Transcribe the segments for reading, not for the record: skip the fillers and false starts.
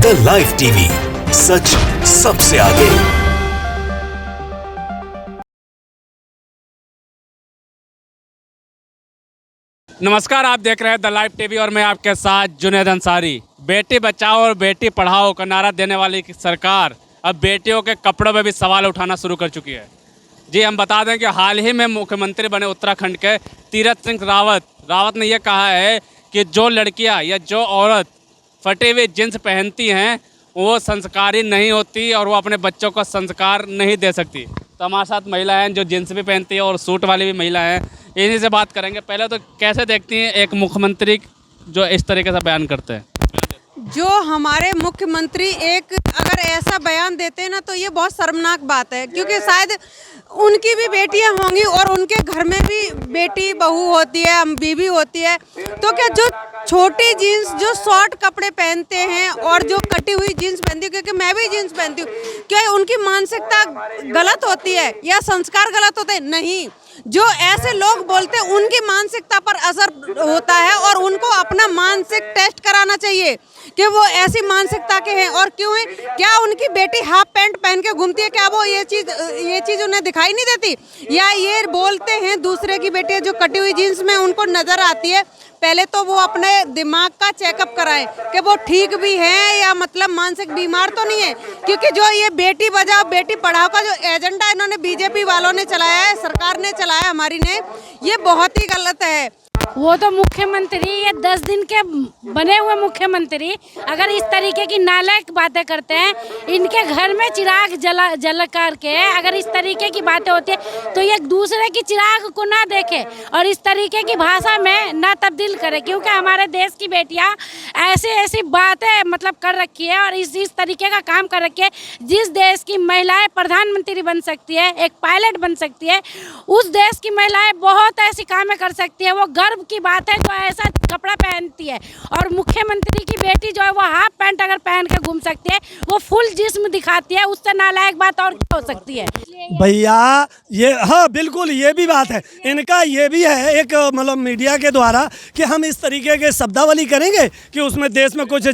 The live TV, सच सबसे आगे। नमस्कार, आप देख रहे हैं द लाइव टीवी और मैं आपके साथ जुनेद अंसारी। बेटी बचाओ और बेटी पढ़ाओ का नारा देने वाली सरकार अब बेटियों के कपड़ों में भी सवाल उठाना शुरू कर चुकी है। जी, हम बता दें कि हाल ही में मुख्यमंत्री बने उत्तराखंड के तीरथ सिंह रावत ने यह कहा है कि जो लड़कियां या जो औरत फटी हुई जींस पहनती हैं वो संस्कारी नहीं होती और वो अपने बच्चों को संस्कार नहीं दे सकती। तो हमारे साथ महिला हैं जो जींस भी पहनती है और सूट वाली भी महिला हैं, इन्हीं से बात करेंगे। पहले तो कैसे देखती हैं एक मुख्यमंत्री जो इस तरीके से बयान करते हैं? जो हमारे मुख्यमंत्री एक अगर ऐसा बयान देते हैं ना तो ये बहुत शर्मनाक बात है, क्योंकि शायद उनकी भी बेटियां होंगी और उनके घर में भी बेटी बहू होती है, बीवी होती है। तो क्या जो छोटी जीन्स, जो शॉर्ट कपड़े पहनते हैं और जो कटी हुई जीन्स पहनती हूँ, क्योंकि मैं भी जीन्स पहनती हूँ, क्या उनकी मानसिकता गलत होती है या संस्कार गलत होते हैं? नहीं, जो ऐसे लोग बोलते हैं उनकी मानसिकता पर असर होता है और उनको अपना मानसिक टेस्ट कराना चाहिए कि वो ऐसी मानसिकता के हैं और क्यों है। क्या उनकी बेटी हाफ पैंट पहन के घूमती है, क्या वो ये चीज़ उन्हें दिखाई नहीं देती? या ये बोलते हैं दूसरे की बेटी जो कटी हुई जीन्स में उनको नज़र आती है? पहले तो वो अपने दिमाग का चेकअप कराएं कि वो ठीक भी है या मतलब मानसिक बीमार तो नहीं है। क्योंकि जो ये बेटी बचाओ बेटी पढ़ाओ का जो एजेंडा इन्होंने बीजेपी वालों ने चलाया है, सरकार ने चलाया हमारी ने, ये बहुत ही गलत है। वो तो मुख्यमंत्री, ये 10 दिन के बने हुए मुख्यमंत्री अगर इस तरीके की नालायक बातें करते हैं, इनके घर में चिराग जला करके अगर इस तरीके की बातें होती है तो ये दूसरे की चिराग को ना देखे और इस तरीके की भाषा में ना तब्दील करे। क्योंकि हमारे देश की बेटियां ऐसी बातें मतलब कर रखी है और इस तरीके का काम कर रखी है। जिस देश की महिलाएं प्रधानमंत्री बन सकती है, एक पायलट बन सकती है, उस देश की महिलाएं बहुत ऐसी कामें कर सकती है। वो गर्व की बात है जो ऐसा कपड़ा पहनती है। और मुख्यमंत्री की बेटी जो है वो हाफ पैंट अगर पहन के घूम सकती है, वो फुल जिस्म दिखाती है, उससे नालायक बात और क्या हो सकती है? भैया ये हाँ बिल्कुल, ये भी बात है इनका, ये भी है एक मतलब मीडिया के द्वारा कि हम इस तरीके के शब्दावली करेंगे कि उसमें देश में कुछ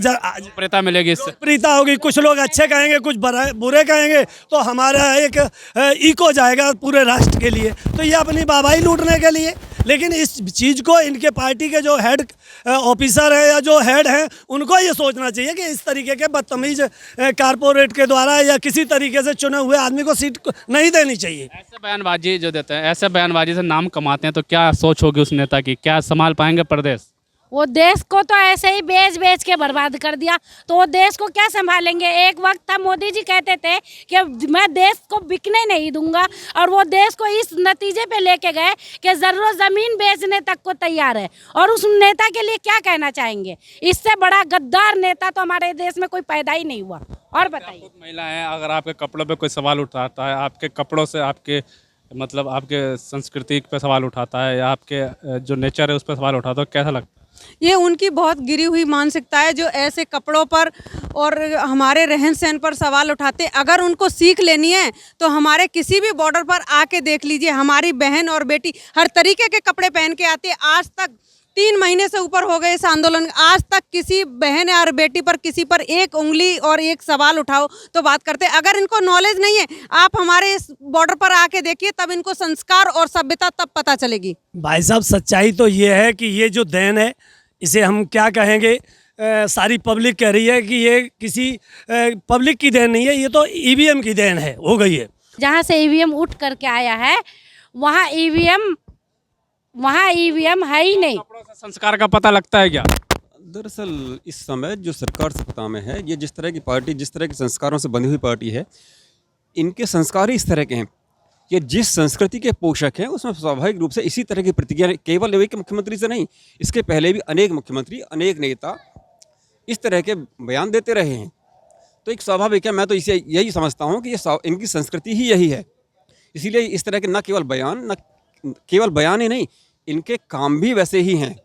प्रीता मिलेगी, इससे प्रीता होगी, कुछ लोग अच्छे कहेंगे, कुछ बुरे कहेंगे, तो हमारा एक इको जाएगा पूरे राष्ट्र के लिए। तो ये अपनी बाबाई लूटने के लिए। लेकिन इस चीज़ को इनके पार्टी के जो हेड ऑफिसर है या जो हेड हैं उनको ये सोचना चाहिए कि इस तरीके के बदतमीज कारपोरेट के द्वारा या किसी तरीके से चुने हुए आदमी को सीट नहीं देनी चाहिए। ऐसे बयानबाजी जो देते हैं, ऐसे बयानबाजी से नाम कमाते हैं, तो क्या सोच होगी उस नेता की? क्या संभाल पाएंगे प्रदेश? वो देश को तो ऐसे ही बेच के बर्बाद कर दिया, तो वो देश को क्या संभालेंगे? एक वक्त था मोदी जी कहते थे कि मैं देश को बिकने नहीं दूंगा और वो देश को इस नतीजे पे लेके गए कि जरूर जमीन बेचने तक को तैयार है। और उस नेता के लिए क्या कहना चाहेंगे? इससे बड़ा गद्दार नेता तो हमारे देश में कोई पैदा ही नहीं हुआ। और बताइए, महिला है, अगर आपके कपड़ों पे कोई सवाल उठाता है, आपके कपड़ों से आपके मतलब आपके संस्कृति पे सवाल उठाता है या आपके जो नेचर है उस पर सवाल उठाता है, तो कैसा लगता है? ये उनकी बहुत गिरी हुई मानसिकता है जो ऐसे कपड़ों पर और हमारे रहन सहन पर सवाल उठाते। अगर उनको सीख लेनी है तो हमारे किसी भी बॉर्डर पर आके देख लीजिए, हमारी बहन और बेटी हर तरीके के कपड़े पहन के आती है। आज तक 3 महीने से ऊपर हो गए इस आंदोलन, आज तक किसी बहन और बेटी पर किसी पर एक उंगली और एक सवाल उठाओ तो बात करते हैं। अगर इनको नॉलेज नहीं है, आप हमारे इस बॉर्डर पर आके देखिए, तब इनको संस्कार और सभ्यता तब पता चलेगी। भाई साहब, सच्चाई तो ये है कि ये जो देन है, इसे हम क्या कहेंगे, सारी पब्लिक कह रही है कि ये किसी पब्लिक की देन नहीं है, ये तो ईवीएम की देन है, हो गई है। जहाँ से ईवीएम उठ करके आया है वहाँ ईवीएम है ही नहीं। संस्कार का पता लगता है क्या? दरअसल इस समय जो सरकार सत्ता में है, ये जिस तरह की पार्टी, जिस तरह के संस्कारों से बंधी हुई पार्टी है, इनके संस्कार ही इस तरह के हैं। ये जिस संस्कृति के पोषक हैं उसमें स्वाभाविक रूप से इसी तरह की प्रतिक्रिया केवल एक मुख्यमंत्री से नहीं, इसके पहले भी अनेक मुख्यमंत्री, अनेक नेता इस तरह के बयान देते रहे हैं। तो एक स्वाभाविक है, मैं तो इसे यही समझता हूँ कि ये इनकी संस्कृति ही यही है। इसीलिए इस तरह के न केवल बयान ही नहीं, इनके काम भी वैसे ही हैं।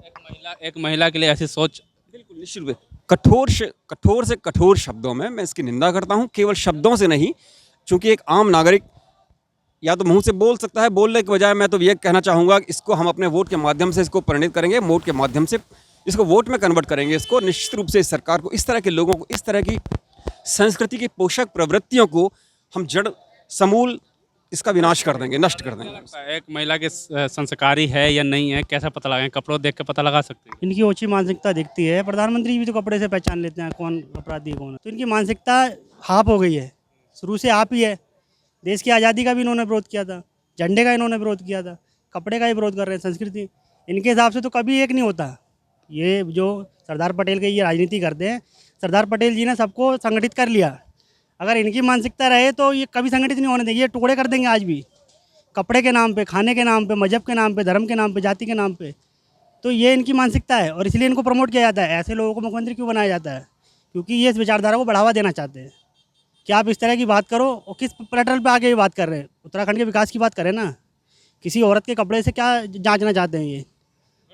एक महिला के लिए ऐसी सोच बिल्कुल निश्चित रूप से कठोर से कठोर शब्दों में मैं इसकी निंदा करता हूँ, केवल शब्दों से नहीं। चूँकि एक आम नागरिक या तो मुंह से बोल सकता है, बोलने के बजाय मैं तो ये कहना चाहूँगा कि इसको हम अपने वोट के माध्यम से इसको परिणित करेंगे, वोट के माध्यम से इसको वोट में कन्वर्ट करेंगे इसको, निश्चित रूप से इस सरकार को, इस तरह के लोगों को, इस तरह की संस्कृति की पोषक प्रवृत्तियों को हम जड़ समूल इसका विनाश कर देंगे, नष्ट कर देंगे। एक महिला के संस्कारी है या नहीं है कैसे पता लगाएं? कपड़ों देख के पता लगा सकते हैं। इनकी ओछी मानसिकता दिखती है। प्रधानमंत्री भी तो कपड़े से पहचान लेते हैं कौन अपराधी कौन है। तो इनकी मानसिकता हाफ हो गई है, शुरू से आप ही है। देश की आज़ादी का भी इन्होंने विरोध किया था, झंडे का इन्होंने विरोध किया था, कपड़े का ही विरोध कर रहे हैं। संस्कृति इनके हिसाब से तो कभी एक नहीं होता। ये जो सरदार पटेल के ये राजनीति करते हैं, सरदार पटेल जी ने सबको संगठित कर लिया। अगर इनकी मानसिकता रहे तो ये कभी संगठित नहीं होने देंगे, ये टुकड़े कर देंगे आज भी, कपड़े के नाम पे, खाने के नाम पे, मजहब के नाम पे, धर्म के नाम पे, जाति के नाम पे। तो ये इनकी मानसिकता है और इसलिए इनको प्रमोट किया जाता है। ऐसे लोगों को मुख्यमंत्री क्यों बनाया जाता है? क्योंकि ये इस विचारधारा को बढ़ावा देना चाहते हैं कि आप इस तरह की बात करो। और किस प्लेटफॉर्म पे आके ये बात कर रहे हैं? उत्तराखंड के विकास की बात करें ना। किसी औरत के कपड़े से क्या जांचना चाहते हैं ये?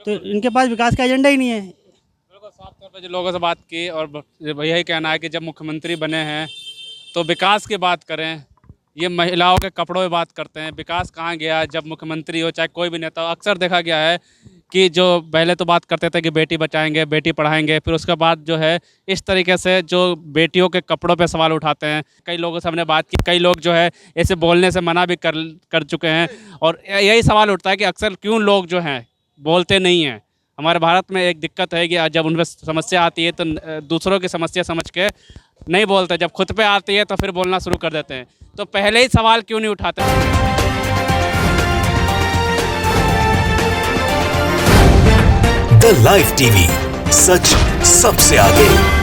तो इनके पास विकास का एजेंडा ही नहीं है। बिल्कुल साफ तौर पर जो लोगों से बात की और यही कहना है कि जब मुख्यमंत्री बने हैं तो विकास की बात करें। ये महिलाओं के कपड़ों में बात करते हैं, विकास कहाँ गया? जब मुख्यमंत्री हो चाहे कोई भी नेता हो, अक्सर देखा गया है कि जो पहले तो बात करते थे कि बेटी बचाएंगे, बेटी पढ़ाएंगे, फिर उसके बाद जो है इस तरीके से जो बेटियों के कपड़ों पे सवाल उठाते हैं। कई लोगों से हमने बात की, कई लोग जो है ऐसे बोलने से मना भी कर चुके हैं। और यही सवाल उठता है कि अक्सर क्यों लोग जो हैं बोलते नहीं हैं। हमारे भारत में एक दिक्कत है कि जब उनमें समस्या आती है तो दूसरों की समस्या समझ के नहीं बोलते, जब खुद पे आती है तो फिर बोलना शुरू कर देते हैं। तो पहले ही सवाल क्यों नहीं उठाते? द लाइव टीवी, सच सबसे आगे।